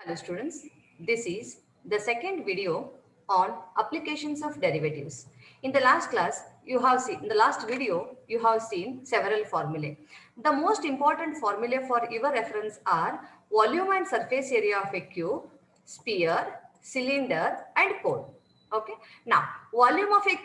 Hello students, this is the second video on applications of derivatives. In the last class, in the last video, you have seen several formulae. The most important formulae for your reference are volume and surface area of a cube, sphere, cylinder and cone. Okay. Now, volume of a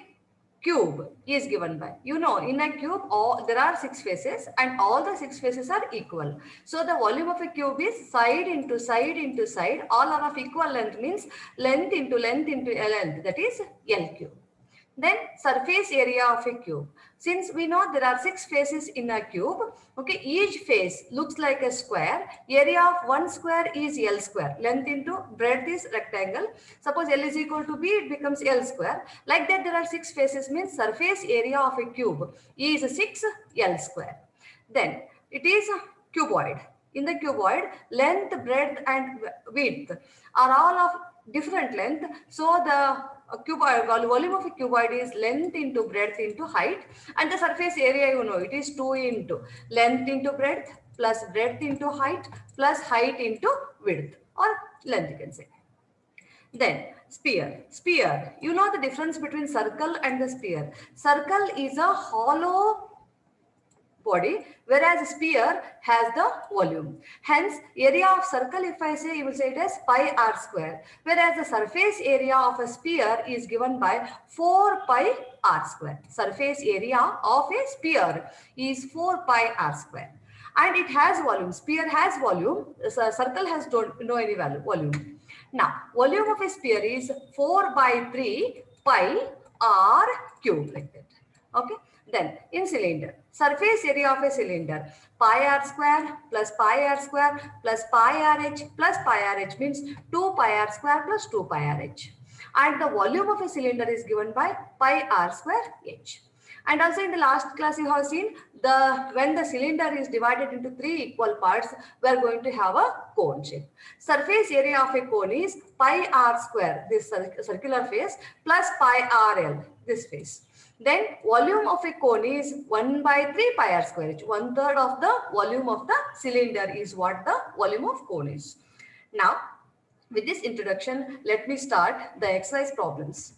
cube is given by, in a cube there are six faces and all the six faces are equal. So the volume of a cube is side into side into side, all are of equal length, means length into length, that is L cube. Then surface area of a cube. Since we know there are six faces in a cube, okay, each face looks like a square. Area of one square is L square. Length into breadth is rectangle. Suppose L is equal to B, it becomes L square. Like that, there are six faces, means surface area of a cube is 6 L square. Then it is a cuboid. In the cuboid, length, breadth and width are all of different length. So the cuboid volume of a cuboid is length into breadth into height, and the surface area, it is 2 into length into breadth plus breadth into height plus height into width or length, you can say. Then sphere, you know the difference between circle and the sphere. Circle is a hollow body, whereas sphere has the volume. Hence, area of circle, if I say, you will say it as pi r square, whereas the surface area of a sphere is given by 4 pi r square. Surface area of a sphere is 4 pi r square. And it has volume. Sphere has volume. Circle has no any volume. Now, volume of a sphere is 4 by 3 pi r cube, like that. Okay. Then in cylinder, surface area of a cylinder, pi r square plus pi r square plus pi rh plus pi rh means 2 pi r square plus 2 pi rh. And the volume of a cylinder is given by pi r square h. And also in the last class you have seen when the cylinder is divided into 3 equal parts, we are going to have a cone shape. Surface area of a cone is pi r square, this circular face, plus pi rl, this face. Then volume of a cone is 1 by 3 pi r square h. 1/3 of the volume of the cylinder is what the volume of cone is. Now, with this introduction, let me start the exercise problems.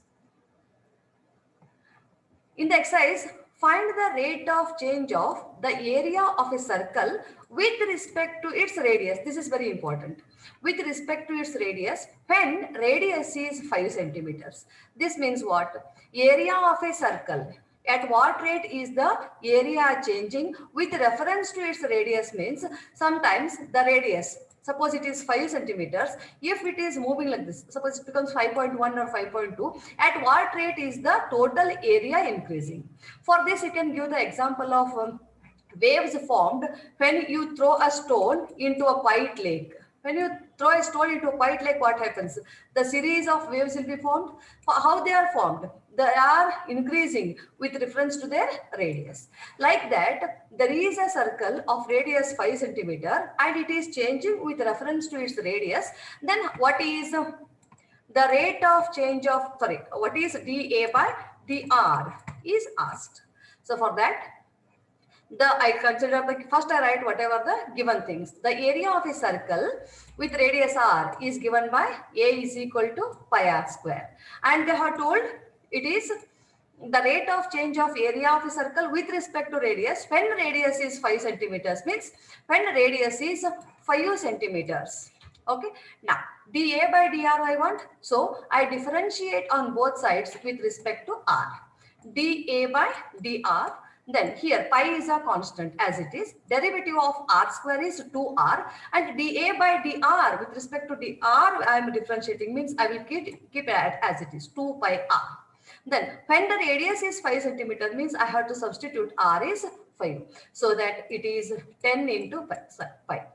In the exercise, find the rate of change of the area of a circle with respect to its radius. This is very important. With respect to its radius, when radius is 5 centimeters. This means what? Area of a circle. At what rate is the area changing with reference to its radius means sometimes the radius. Suppose it is 5 centimeters. If it is moving like this, suppose it becomes 5.1 or 5.2, at what rate is the total area increasing? For this, you can give the example of waves formed when you throw a stone into a quiet lake. When you throw a stone into a quiet lake, what happens? The series of waves will be formed. How they are formed? They are increasing with reference to their radius. Like that, there is a circle of radius 5 centimeter and it is changing with reference to its radius. Then what is the rate of change of, what is dA by dr is asked. So for that, I consider first I write whatever the given things. The area of a circle with radius r is given by A is equal to pi r square. And they have told it is the rate of change of area of a circle with respect to radius when radius is 5 centimeters, means when radius is 5 centimeters. Okay. Now, dA by dr I want. So, I differentiate on both sides with respect to r. dA by dr. Then here pi is a constant as it is. Derivative of r square is 2r and dA by dr with respect to dr I am differentiating, means I will keep it as it is 2 pi r. Then when the radius is 5 centimeter means I have to substitute r is 5. So that it is 10 into pi.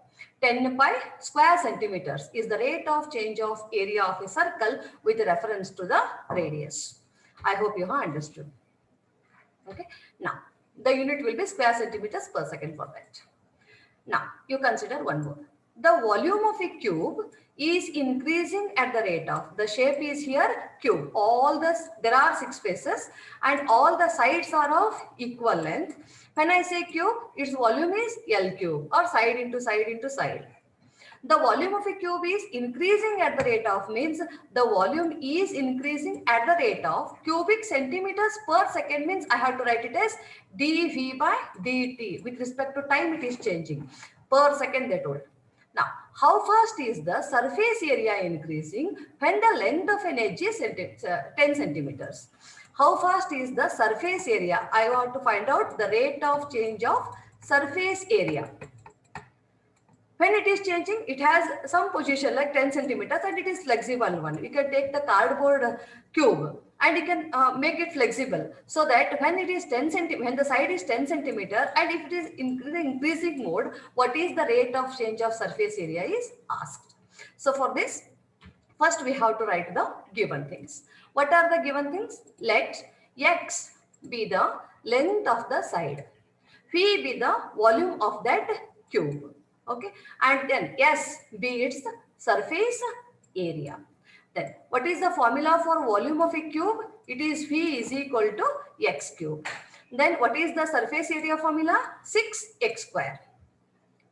10 pi square centimeters is the rate of change of area of a circle with reference to the radius. I hope you have understood. Okay. Now, the unit will be square centimeters per second for that. Now, you consider one more. The volume of a cube is increasing at the rate of, the shape is here cube. There are 6 faces and all the sides are of equal length. When I say cube, its volume is L cube or side into side into side. The volume of a cube is increasing at the rate of, means the volume is increasing at the rate of cubic centimeters per second, means I have to write it as dV by dt. With respect to time, it is changing. Per second, they told. Now, how fast is the surface area increasing when the length of an edge is 10 centimeters? How fast is the surface area? I want to find out the rate of change of surface area. When it is changing, it has some position like 10 centimeters and it is flexible one. You can take the cardboard cube and you can make it flexible so that when it is 10 centimeter, when the side is 10 centimeter and if it is in the increasing mode, what is the rate of change of surface area is asked. So for this, first we have to write the given things. What are the given things? Let x be the length of the side, v be the volume of that cube. Okay, and then S be its surface area. Then what is the formula for volume of a cube? It is V is equal to x cube. Then what is the surface area formula? 6x square.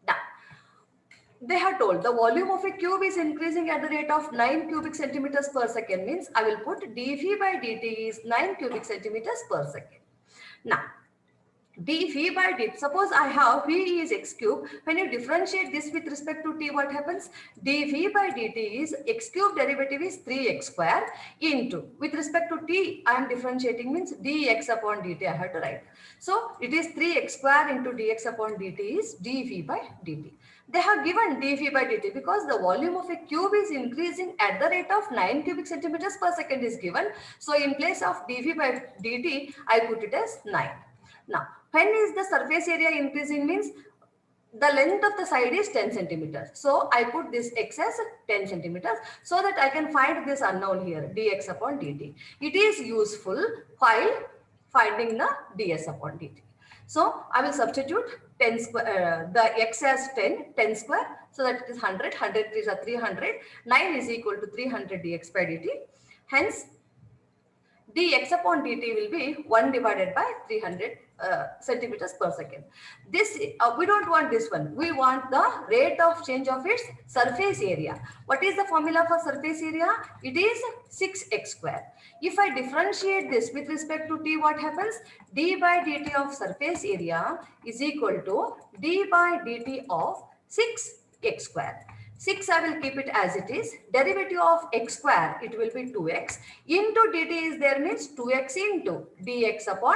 Now, they have told the volume of a cube is increasing at the rate of 9 cubic centimeters per second, means I will put dV by dt is 9 cubic centimeters per second. Now, dV by dt, suppose I have V is x cube. When you differentiate this with respect to t, what happens? dV by dt is x cube derivative is 3x square into, with respect to t, I am differentiating means dx upon dt I have to write. So it is 3x square into dx upon dt is dV by dt. They have given dV by dt because the volume of a cube is increasing at the rate of 9 cubic centimeters per second is given. So in place of dV by dt, I put it as 9. Now, when is the surface area increasing means the length of the side is 10 centimeters. So I put this x as 10 centimeters so that I can find this unknown here, dx upon dt. It is useful while finding the ds upon dt. So I will substitute 10 square, the x as 10 square. So that it is 100, 100 is a 300, 9 is equal to 300 dx by dt. Hence, dx upon dt will be 1 divided by 300 centimeters per second. This we don't want this one. We want the rate of change of its surface area. What is the formula for surface area? It is 6x square. If I differentiate this with respect to t, what happens? D by dt of surface area is equal to d by dt of 6x square. 6 I will keep it as it is. Derivative of x square, it will be 2x. Into dt is there means 2x into dx upon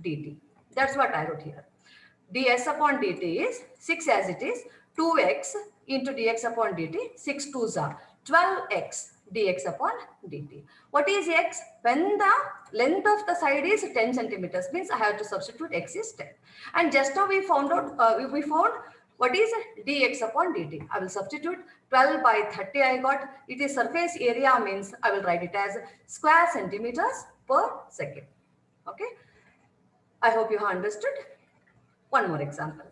dt. That's what I wrote here. ds upon dt is 6 as it is. 2x into dx upon dt. 6 2s are 12x dx upon dt. What is x? When the length of the side is 10 centimeters, means I have to substitute x is 10. And just now we found out, we found what is dx upon dt? I will substitute 12 by 30 I got. It is surface area means I will write it as square centimeters per second. Okay. I hope you have understood. One more example.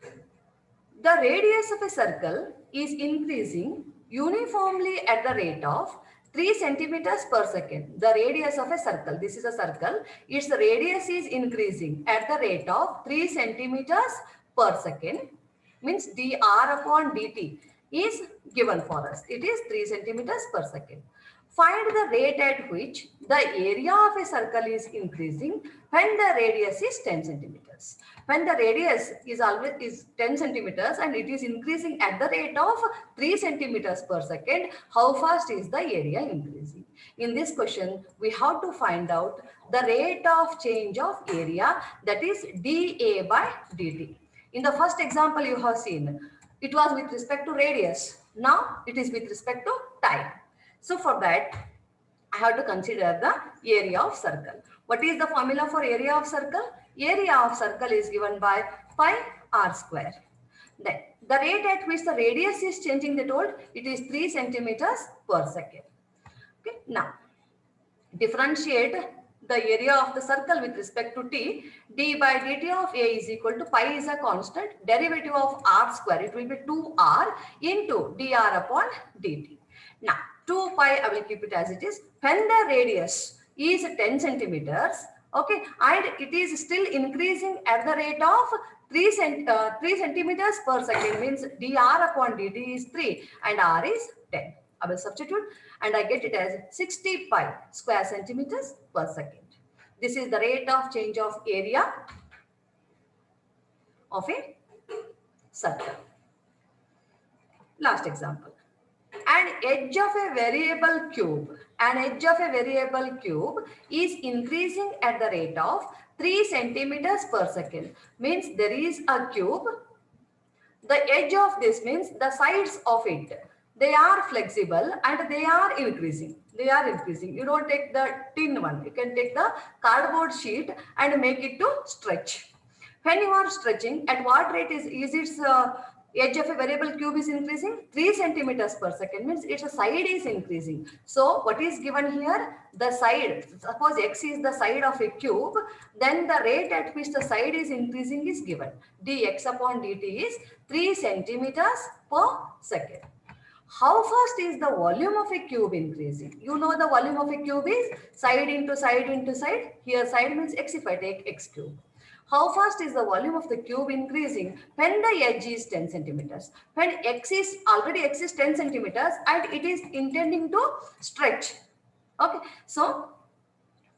The radius of a circle is increasing uniformly at the rate of 3 centimeters per second. The radius of a circle, this is a circle, its radius is increasing at the rate of 3 centimeters per second, means dr upon dt is given for us. It is 3 centimeters per second. Find the rate at which the area of a circle is increasing when the radius is 10 centimeters. When the radius is 10 centimeters and it is increasing at the rate of 3 centimeters per second, how fast is the area increasing? In this question, we have to find out the rate of change of area, that is dA by dt. In the first example you have seen, it was with respect to radius. Now it is with respect to time. So for that, I have to consider the area of circle. What is the formula for area of circle? Area of circle is given by pi r square. Then the rate at which the radius is changing, they told it is 3 centimeters per second. Okay. Now differentiate the area of the circle with respect to t. D by dt of a is equal to pi is a constant. Derivative of r square, it will be 2r into dr upon dt. Now 2 pi I will keep it as it is. When the radius is 10 centimeters, Okay, and it is still increasing at the rate of 3 centimeters per second, means dr upon dt is 3 and r is 10. I will substitute and I get it as 65 square centimeters per second. This is the rate of change of area of a circle. Last example. An edge of a variable cube, is increasing at the rate of 3 centimeters per second. Means there is a cube. The edge of this means the sides of it. They are flexible and they are increasing. You don't take the tin one. You can take the cardboard sheet and make it to stretch. When you are stretching, at what rate is its edge of a variable cube is increasing? 3 centimeters per second, means its side is increasing. So what is given here? The side, suppose x is the side of a cube, then the rate at which the side is increasing is given. dx upon dt is 3 centimeters per second. How fast is the volume of a cube increasing? You know the volume of a cube is side into side into side. Here side means x if I take x cube. How fast is the volume of the cube increasing when the edge is 10 centimeters? When x is 10 centimeters and it is intending to stretch. Okay, so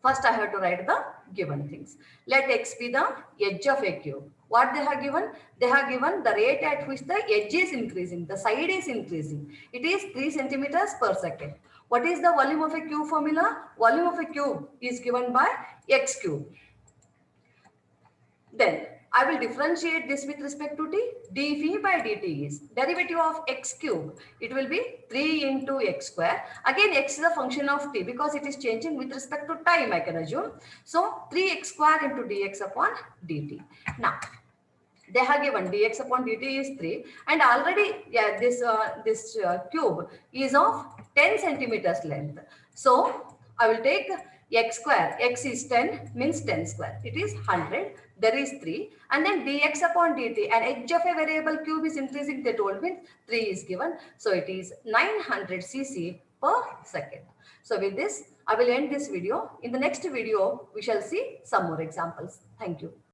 first I have to write the given things. Let x be the edge of a cube. What they have given? They have given the rate at which the edge is increasing, the side is increasing. It is 3 centimeters per second. What is the volume of a cube formula? Volume of a cube is given by x cube. Then I will differentiate this with respect to t. dv by dt is derivative of x cube. It will be 3 into x square. Again, x is a function of t because it is changing with respect to time, I can assume. So 3x square into dx upon dt. Now, they have given dx upon dt is 3 and already this cube is of 10 centimeters length. So I will take x square. X is 10 means 10 square. It is 100. There is 3 and then dx upon dt, an edge of a variable cube is increasing, they told me 3 is given. So it is 900 cc per second. So with this, I will end this video. In the next video, we shall see some more examples. Thank you.